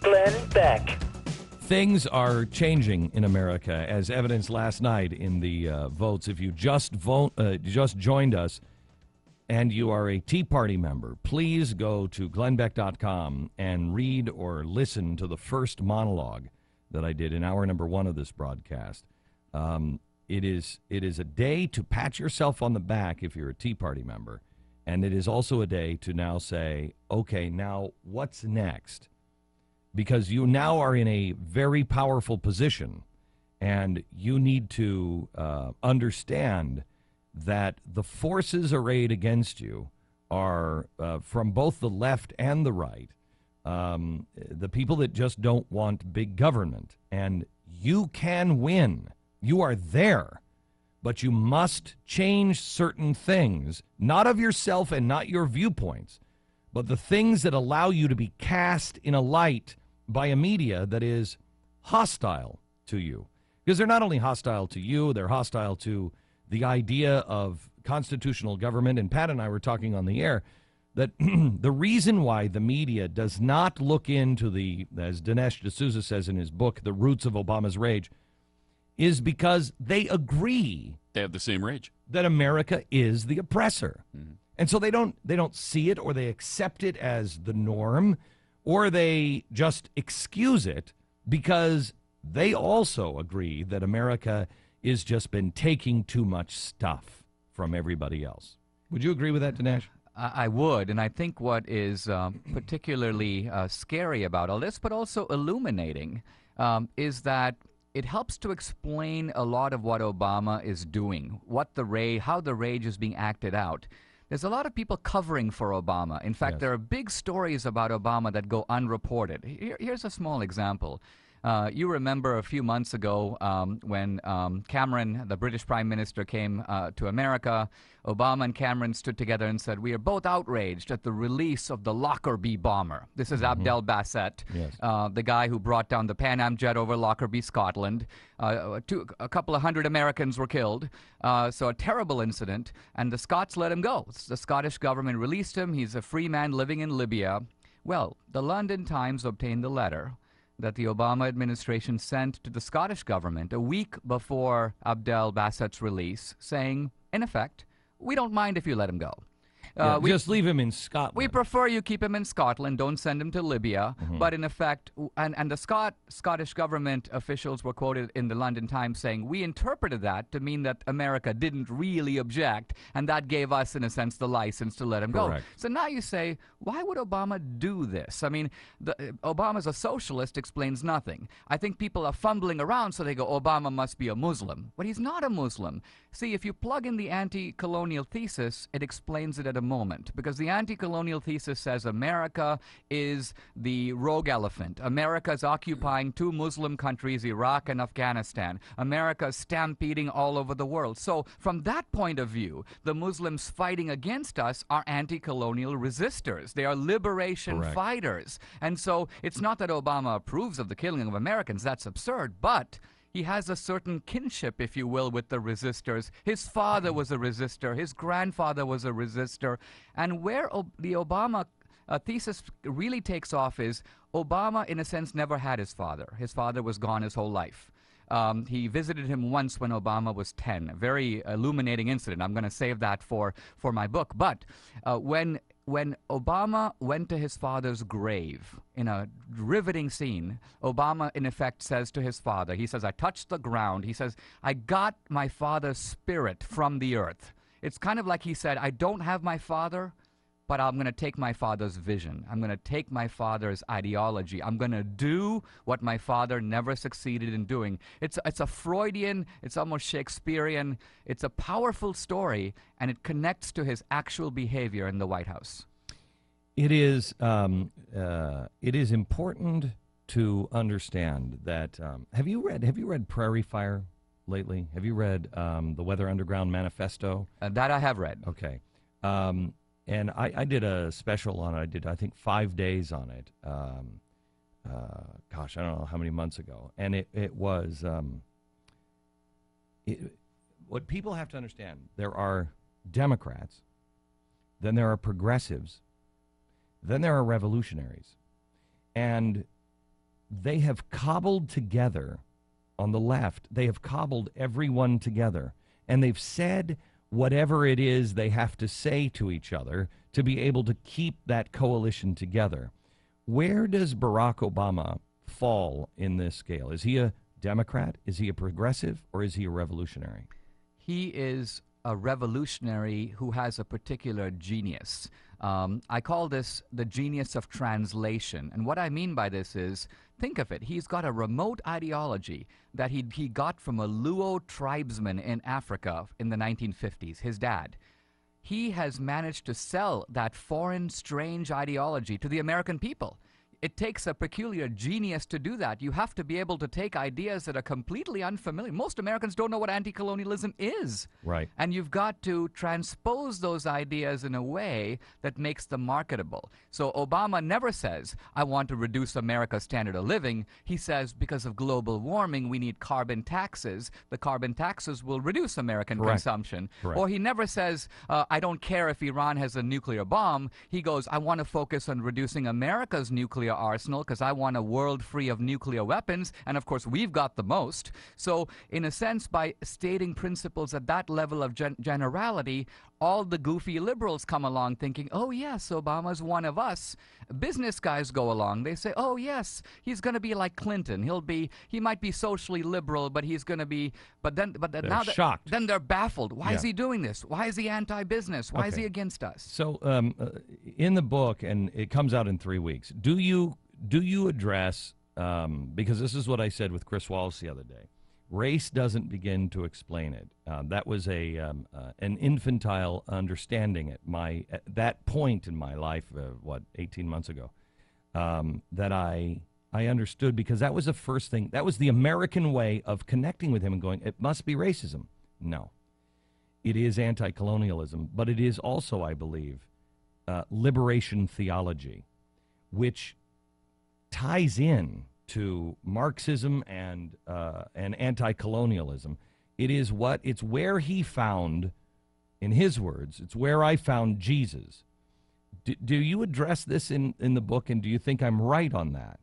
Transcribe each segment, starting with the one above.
Glenn Beck. Things are changing in America, as evidenced last night in the votes. If you just joined us and you are a Tea Party member, please go to glennbeck.com and read or listen to the first monologue that I did in hour number 1 of this broadcast. It is a day to pat yourself on the back if you're a Tea Party member, and it is also a day to now say, okay, now what's next? Because you now are in a very powerful position, and you need to understand that the forces arrayed against you are from both the left and the right, the people that just don't want big government. And you can win. You are there. But you must change certain things, not of yourself and not your viewpoints, but the things that allow you to be cast in a light by a media that is hostile to you. Because they're not only hostile to you, they're hostile to the idea of constitutional government. And Pat and I were talking on the air that the reason why the media does not look into the, as Dinesh D'Souza says in his book, The Roots of Obama's Rage, is because they agree. They have the same rage. That America is the oppressor. Mm-hmm. And so they don't see it, or they accept it as the norm, or they just excuse it because they also agree that America has just been taking too much stuff from everybody else. Would you agree with that, Dinesh? I would, and I think what is particularly scary about all this, but also illuminating, is that it helps to explain a lot of what Obama is doing, how the rage is being acted out. There's a lot of people covering for Obama. In fact, There are big stories about Obama that go unreported. Here's a small example. You remember a few months ago when Cameron, the British Prime Minister, came to America. Obama and Cameron stood together and said, "We are both outraged at the release of the Lockerbie bomber." This is Abdel Bassett, the guy who brought down the Pan Am jet over Lockerbie, Scotland. A couple of hundred Americans were killed, so a terrible incident. And the Scots let him go. The Scottish government released him. He's a free man living in Libya. Well, the London Times obtained the letter that the Obama administration sent to the Scottish government a week before Abdel Bassett's release, saying, in effect, we don't mind if you let him go. Just leave him in Scotland. We prefer you keep him in Scotland. Don't send him to Libya. But in effect, and the Scottish government officials were quoted in the London Times saying, we interpreted that to mean that America didn't really object, and that gave us, in a sense, the license to let him go. So now you say, why would Obama do this? I mean, Obama's a socialist explains nothing. I think people are fumbling around, so they go, Obama must be a Muslim. But he's not a Muslim. See, if you plug in the anti-colonial thesis, it explains it at a moment, because the anti-colonial thesis says America is the rogue elephant. America is occupying 2 Muslim countries, Iraq and Afghanistan. America is stampeding all over the world. So from that point of view, the Muslims fighting against us are anti-colonial resistors. They are liberation fighters. And so it's not that Obama approves of the killing of Americans. That's absurd. But he has a certain kinship, if you will, with the resistors. His father was a resistor. His grandfather was a resistor. And where the Obama thesis really takes off is Obama, in a sense, never had his father. His father was gone his whole life. He visited him once when Obama was 10. A very illuminating incident. I'm going to save that for my book. But when Obama went to his father's grave in a riveting scene, Obama, in effect, says to his father, he says, I touched the ground. He says, I got my father's spirit from the earth. It's kind of like he said, I don't have my father, but I'm going to take my father's vision. I'm going to take my father's ideology. I'm going to do what my father never succeeded in doing. It's a Freudian, it's almost Shakespearean, it's a powerful story, and it connects to his actual behavior in the White House. It is important to understand that. Have you read Prairie Fire lately? Have you read the Weather Underground Manifesto? That I have read. Okay. And I did a special on it. I did, I think, 5 days on it. Gosh, I don't know how many months ago. And it was, what people have to understand, there are Democrats, then there are progressives, then there are revolutionaries. And they have cobbled together, on the left, they have cobbled everyone together, and they've said whatever it is they have to say to each other to be able to keep that coalition together. Where does Barack Obama fall in this scale? Is he a Democrat? Is he a progressive? Or is he a revolutionary? He is a revolutionary who has a particular genius. I call this the genius of translation. And what I mean by this is, think of it. He's got a remote ideology that he got from a Luo tribesman in Africa in the 1950s, his dad. He has managed to sell that foreign, strange ideology to the American people. It takes a peculiar genius to do that. You have to be able to take ideas that are completely unfamiliar. Most Americans don't know what anti-colonialism is. Right. And you've got to transpose those ideas in a way that makes them marketable. So Obama never says, I want to reduce America's standard of living. He says, because of global warming, we need carbon taxes. The carbon taxes will reduce American consumption. Correct. Or he never says, I don't care if Iran has a nuclear bomb. He goes, I want to focus on reducing America's nuclear arsenal because I want a world free of nuclear weapons, and of course we've got the most. So in a sense, by stating principles at that level of generality, all the goofy liberals come along thinking, oh yes, Obama's one of us. Business guys go along, they say, oh yes, he's going to be like Clinton. He might be socially liberal, but he's going to be, but then now shocked. Then they're baffled. Why is he doing this? Why is he anti-business? Why is he against us? So in the book, and it comes out in 3 weeks, do you address, because this is what I said with Chris Wallace the other day, race doesn't begin to explain it. That was an infantile understanding at that point in my life, 18 months ago, that I understood, because that was the first thing. That was the American way of connecting with him and going, it must be racism. No. It is anti-colonialism, but it is also, I believe, liberation theology, which ties in to Marxism and anti-colonialism. It's where he found, in his words, it's where I found Jesus. Do you address this in the book, and do you think I'm right on that?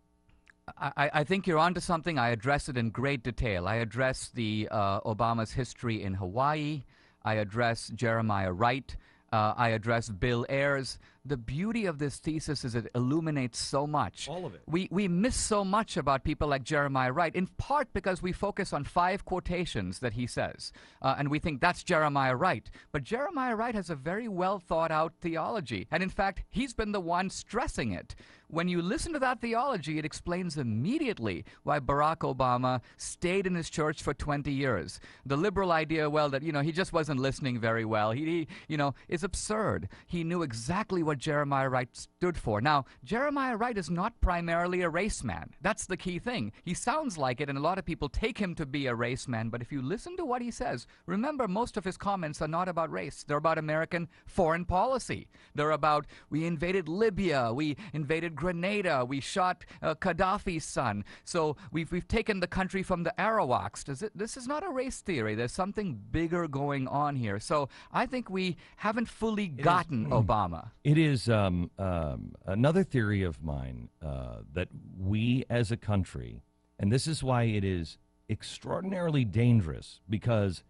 I think you're onto something. I address it in great detail. I address the Obama's history in Hawaii. I address Jeremiah Wright. I address Bill Ayers. The beauty of this thesis is it illuminates so much. All of it. We miss so much about people like Jeremiah Wright, in part because we focus on 5 quotations that he says, and we think that's Jeremiah Wright. But Jeremiah Wright has a very well thought out theology, and in fact, he's been the one stressing it. When you listen to that theology, it explains immediately why Barack Obama stayed in his church for 20 years. The liberal idea, well, that, he just wasn't listening very well, is absurd. He knew exactly what Jeremiah Wright stood for. Now, Jeremiah Wright is not primarily a race man. That's the key thing. He sounds like it, and a lot of people take him to be a race man, but if you listen to what he says, remember, most of his comments are not about race. They're about American foreign policy. They're about, we invaded Libya, we invaded Grenada, we shot Gaddafi's son, so we've taken the country from the Arawaks. This is not a race theory. There's something bigger going on here. So I think we haven't fully gotten Obama. It is another theory of mine that we as a country, and this is why it is extraordinarily dangerous, because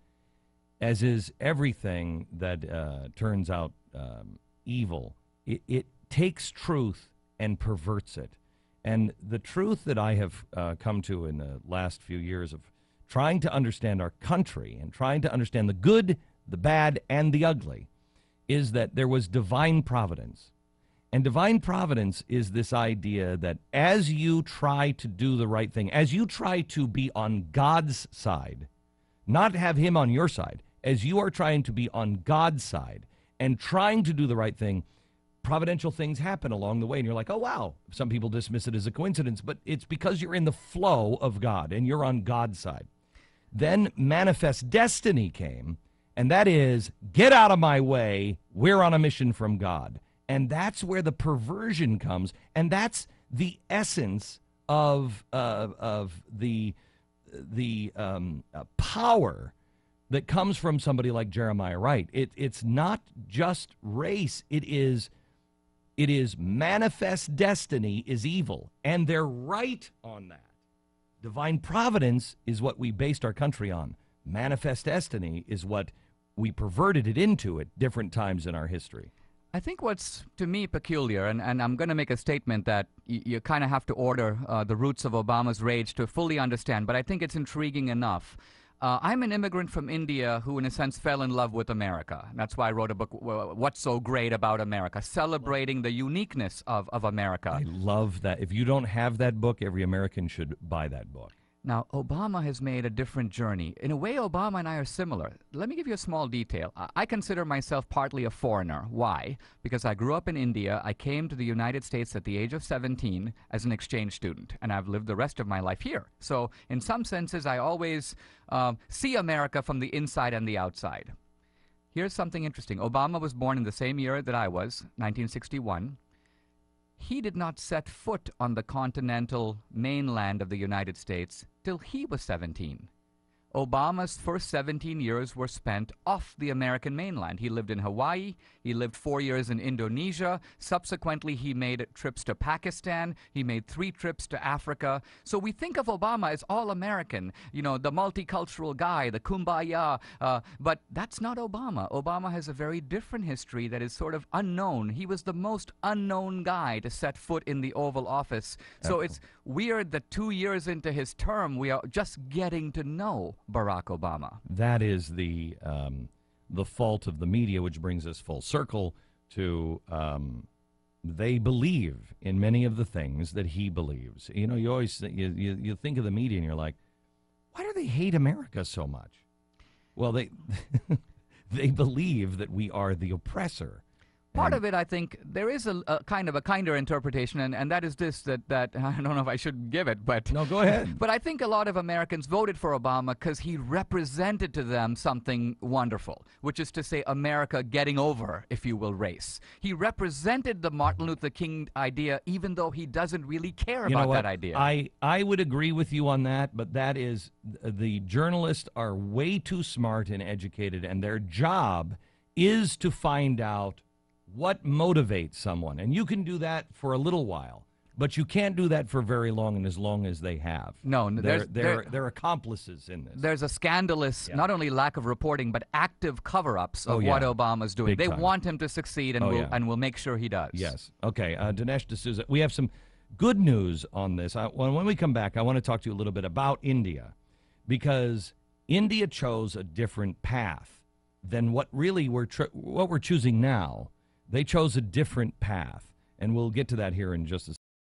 as is everything that turns out evil, it takes truth and perverts it. And the truth that I have come to in the last few years of trying to understand our country and trying to understand the good, the bad, and the ugly is that there was divine providence. And divine providence is this idea that as you try to do the right thing, as you try to be on God's side, not have him on your side, as you are trying to be on God's side and trying to do the right thing, providential things happen along the way, and you're like, oh, wow. Some people dismiss it as a coincidence, but it's because you're in the flow of God, and you're on God's side. Then manifest destiny came, and that is, get out of my way, we're on a mission from God. And that's where the perversion comes, and that's the essence of the power that comes from somebody like Jeremiah Wright. It's not just race, it is It is manifest destiny is evil, and they're right on that. Divine providence is what we based our country on. Manifest destiny is what we perverted it into at different times in our history. I think what's, to me, peculiar, and I'm going to make a statement that you kind of have to order the roots of Obama's rage to fully understand, but I think it's intriguing enough. I'm an immigrant from India who, in a sense, fell in love with America. That's why I wrote a book, What's So Great About America, celebrating the uniqueness of America. I love that. If you don't have that book, every American should buy that book. Now, Obama has made a different journey. In a way, Obama and I are similar. Let me give you a small detail. I consider myself partly a foreigner. Why? Because I grew up in India. I came to the United States at the age of 17 as an exchange student, and I've lived the rest of my life here. So, in some senses, I always see America from the inside and the outside. Here's something interesting. Obama was born in the same year that I was, 1961. He did not set foot on the continental mainland of the United States till he was 17. Obama's first 17 years were spent off the American mainland. He lived in Hawaii. He lived 4 years in Indonesia. Subsequently, he made trips to Pakistan. He made 3 trips to Africa. So we think of Obama as all American, you know, the multicultural guy, the kumbaya. But that's not Obama. Obama has a very different history that is sort of unknown. He was the most unknown guy to set foot in the Oval Office. So it's weird that 2 years into his term, we are just getting to know Barack Obama. That is the fault of the media, which brings us full circle to they believe in many of the things that he believes. You know, you always you think of the media and you're like, why do they hate America so much? Well, they they believe that we are the oppressor. Part of it, I think, there is a kind of a kinder interpretation, and that is this, that I don't know if I should give it, but... No, go ahead. But I think a lot of Americans voted for Obama because he represented to them something wonderful, which is to say America getting over, if you will, race. He represented the Martin Luther King idea, even though he doesn't really care about that idea. I would agree with you on that, but that is, the journalists are way too smart and educated, and their job is to find out what motivates someone. And you can do that for a little while, but you can't do that for very long, and as long as they have. No, they're accomplices in this. There's a scandalous, not only lack of reporting, but active cover-ups of what Obama's doing. Big they time. Want him to succeed, and we'll make sure he does. Yes. Okay, Dinesh D'Souza, we have some good news on this. When we come back, I want to talk to you a little bit about India, because India chose a different path than what really what we're choosing now. They chose a different path, and we'll get to that here in just a second.